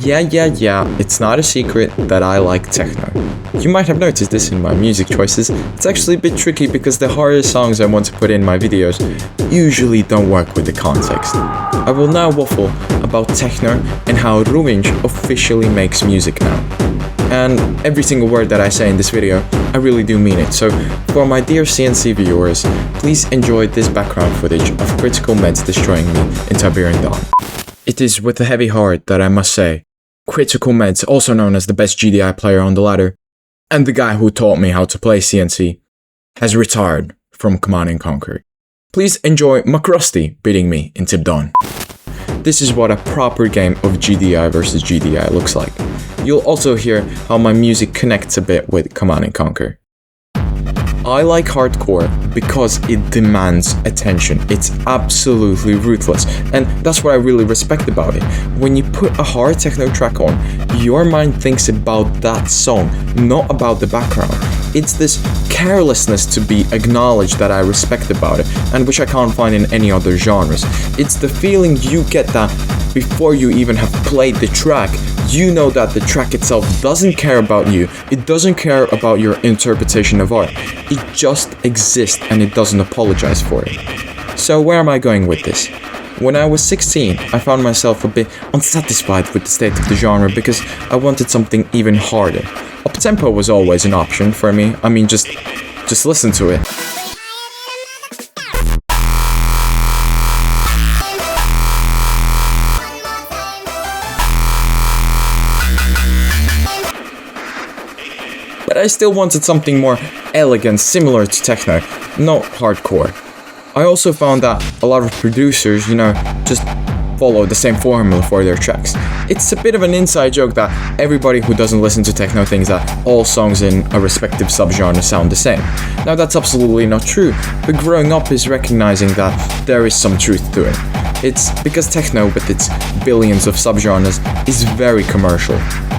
Yeah, it's not a secret that I like techno. You might have noticed this in my music choices. It's actually a bit tricky because the hardest songs I want to put in my videos usually don't work with the context. I will now waffle about techno and how Ruwinsh officially makes music now. And every single word that I say in this video, I really do mean it. So for my dear CNC viewers, please enjoy this background footage of critical meds destroying me in Tiberian Dawn. It is with a heavy heart that I must say, Critical Meds, also known as the best GDI player on the ladder, and the guy who taught me how to play CNC, has retired from Command & Conquer. Please enjoy Macrusty beating me in Tib Dawn. This is what a proper game of GDI versus GDI looks like. You'll also hear how my music connects a bit with Command & Conquer. I like hardcore because it demands attention. It's absolutely ruthless, and that's what I really respect about it. When you put a hard techno track on, your mind thinks about that song, not about the background. It's this carelessness to be acknowledged that I respect about it, and which I can't find in any other genres. It's the feeling you get that before you even have played the track, you know that the track itself doesn't care about you, it doesn't care about your interpretation of art, it just exists and it doesn't apologize for it. So where am I going with this? When I was 16, I found myself a bit unsatisfied with the state of the genre because I wanted something even harder. Up-tempo was always an option for me, I mean just listen to it. But I still wanted something more elegant, similar to techno, not hardcore. I also found that a lot of producers, just follow the same formula for their tracks. It's a bit of an inside joke that everybody who doesn't listen to techno thinks that all songs in a respective subgenre sound the same. Now that's absolutely not true, but growing up is recognizing that there is some truth to it. It's because techno, with its billions of subgenres, is very commercial.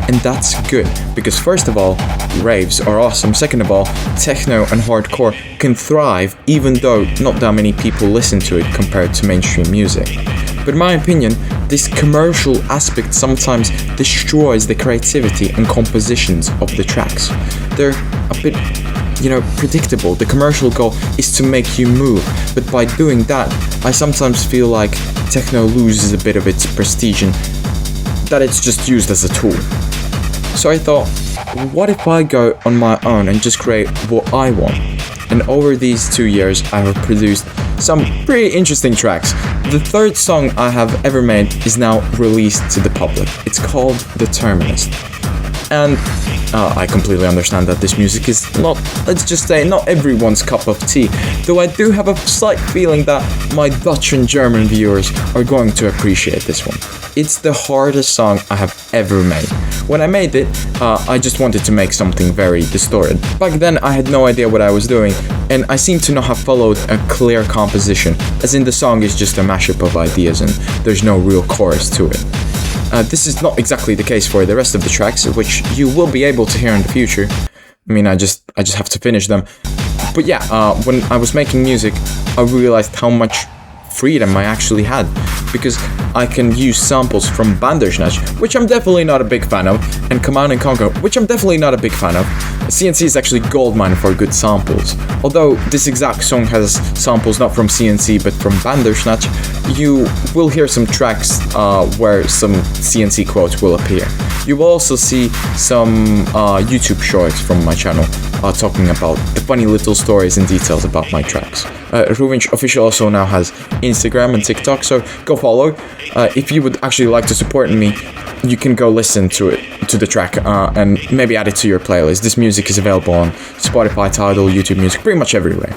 And that's good, because first of all, raves are awesome. Second of all, techno and hardcore can thrive even though not that many people listen to it compared to mainstream music. But in my opinion, this commercial aspect sometimes destroys the creativity and compositions of the tracks. They're a bit, predictable. The commercial goal is to make you move, but by doing that, I sometimes feel like techno loses a bit of its prestige and that it's just used as a tool. So I thought, what if I go on my own and just create what I want? And over these 2 years, I have produced some pretty interesting tracks. The third song I have ever made is now released to the public. It's called The Terminist. And I completely understand that this music is not, let's just say, not everyone's cup of tea, though I do have a slight feeling that my Dutch and German viewers are going to appreciate this one. It's the hardest song I have ever made. When I made it, I just wanted to make something very distorted. Back then, I had no idea what I was doing, and I seem to not have followed a clear composition, as in the song is just a mashup of ideas and there's no real chorus to it. This is not exactly the case for the rest of the tracks, which you will be able to hear in the future. I mean, I just have to finish them. But yeah, when I was making music, I realized how much freedom I actually had, because I can use samples from Bandersnatch, which I'm definitely not a big fan of, and Command & Conquer, which I'm definitely not a big fan of. CNC is actually goldmine for good samples. Although this exact song has samples not from CNC but from Bandersnatch, you will hear some tracks where some CNC quotes will appear. You will also see some YouTube shorts from my channel talking about the funny little stories and details about my tracks. Ruwinsh official also now has Instagram and TikTok, so go follow. If you would actually like to support me, you can go listen to the track and maybe add it to your playlist. This music is available on Spotify, Tidal, YouTube Music, pretty much everywhere.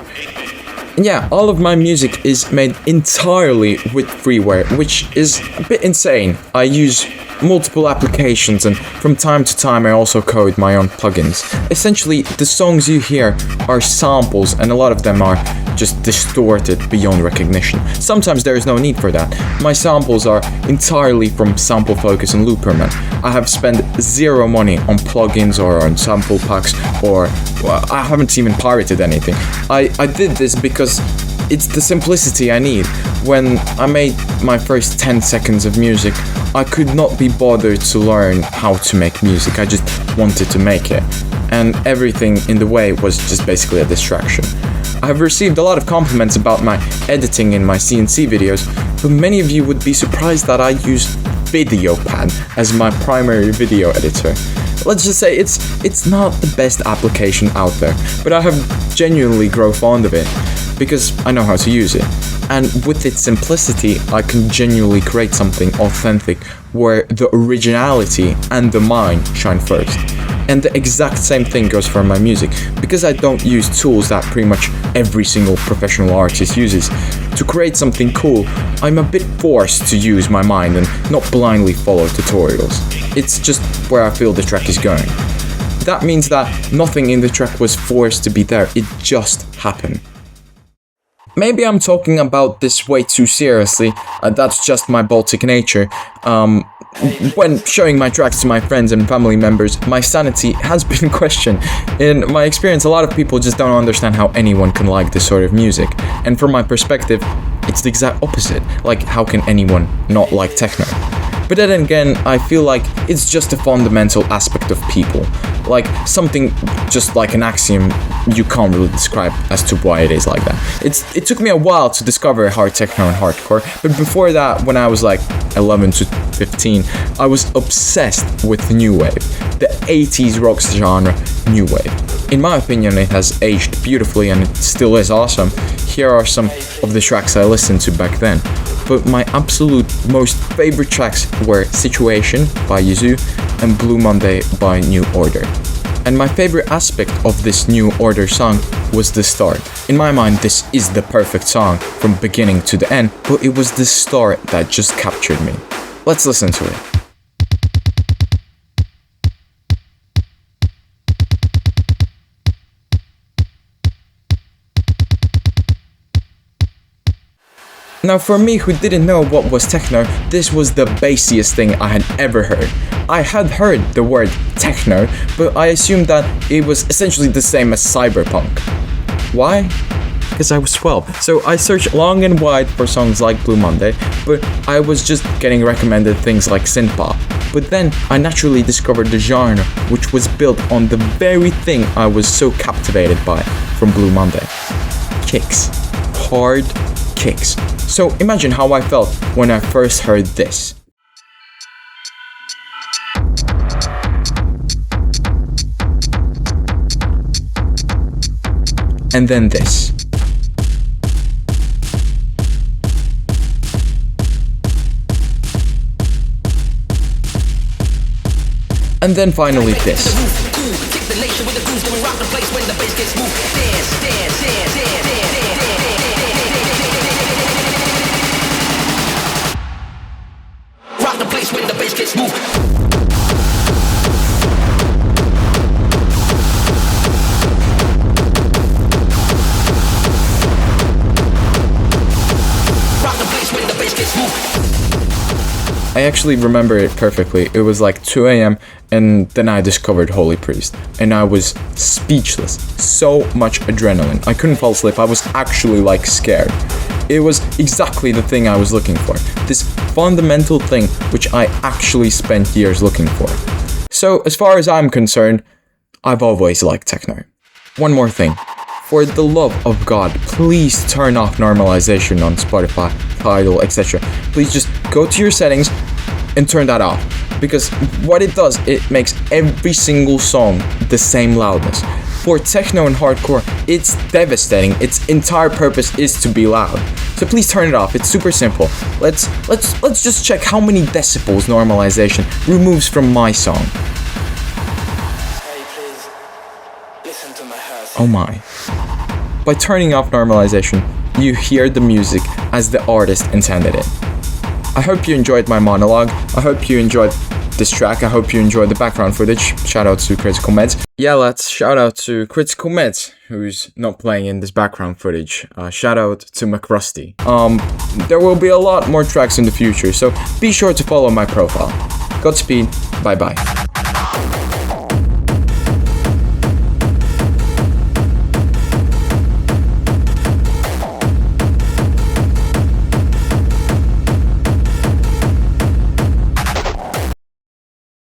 And yeah, all of my music is made entirely with freeware, which is a bit insane. I use multiple applications, and from time to time I also code my own plugins. Essentially, the songs you hear are samples, and a lot of them are just distorted beyond recognition. Sometimes there is no need for that. My samples are entirely from Sample Focus and Looperman. I have spent zero money on plugins or on sample packs, or I haven't even pirated anything. I did this because it's the simplicity I need. When I made my first 10 seconds of music, I could not be bothered to learn how to make music. I just wanted to make it. And everything in the way was just basically a distraction. I have received a lot of compliments about my editing in my CNC videos, but many of you would be surprised that I use VideoPad as my primary video editor. Let's just say it's not the best application out there, but I have genuinely grown fond of it because I know how to use it. And with its simplicity, I can genuinely create something authentic where the originality and the mind shine first. And the exact same thing goes for my music, because I don't use tools that pretty much every single professional artist uses. To create something cool, I'm a bit forced to use my mind and not blindly follow tutorials. It's just where I feel the track is going. That means that nothing in the track was forced to be there, it just happened. Maybe I'm talking about this way too seriously, that's just my Baltic nature. When showing my tracks to my friends and family members, my sanity has been questioned. In my experience, a lot of people just don't understand how anyone can like this sort of music. And from my perspective, it's the exact opposite. Like, how can anyone not like techno? But then again, I feel like it's just a fundamental aspect of people. Like, something just like an axiom you can't really describe as to why it is like that. It took me a while to discover hard techno and hardcore, but before that, when I was like 11 to 15, I was obsessed with new wave. The 80s rock genre, new wave. In my opinion, it has aged beautifully and it still is awesome. Here are some of the tracks I listened to back then. But my absolute most favorite tracks were Situation by Yuzu and Blue Monday by New Order. And my favorite aspect of this New Order song was the start. In my mind, this is the perfect song from beginning to the end, but it was the start that just captured me. Let's listen to it. Now, for me who didn't know what was techno, this was the bassiest thing I had ever heard. I had heard the word techno, but I assumed that it was essentially the same as cyberpunk. Why? Because I was 12. So I searched long and wide for songs like Blue Monday, but I was just getting recommended things like synthpop. But then I naturally discovered the genre, which was built on the very thing I was so captivated by from Blue Monday. Kicks. Hard kicks. So imagine how I felt when I first heard this. And then this. And then finally this. Rock the place when the bass gets moved. I actually remember it perfectly. It was like 2 a.m. and then I discovered Holy Priest and I was speechless. So much adrenaline. I couldn't fall asleep. I was actually like scared. It was exactly the thing I was looking for. This fundamental thing which I actually spent years looking for. So as far as I'm concerned, I've always liked techno. One more thing. For the love of God, please turn off normalization on Spotify, Tidal, etc. Please just go to your settings and turn that off. Because what it does, it makes every single song the same loudness. For techno and hardcore, it's devastating. Its entire purpose is to be loud. So please turn it off. It's super simple. Let's just check how many decibels normalization removes from my song. Oh my. By turning off normalization, you hear the music as the artist intended it. I hope you enjoyed my monologue. I hope you enjoyed this track. I hope you enjoyed the background footage. Shout out to Critical Meds. Yeah, let's shout out to Critical Meds, who's not playing in this background footage. Shout out to McRusty. There will be a lot more tracks in the future, so be sure to follow my profile. Godspeed. Bye bye.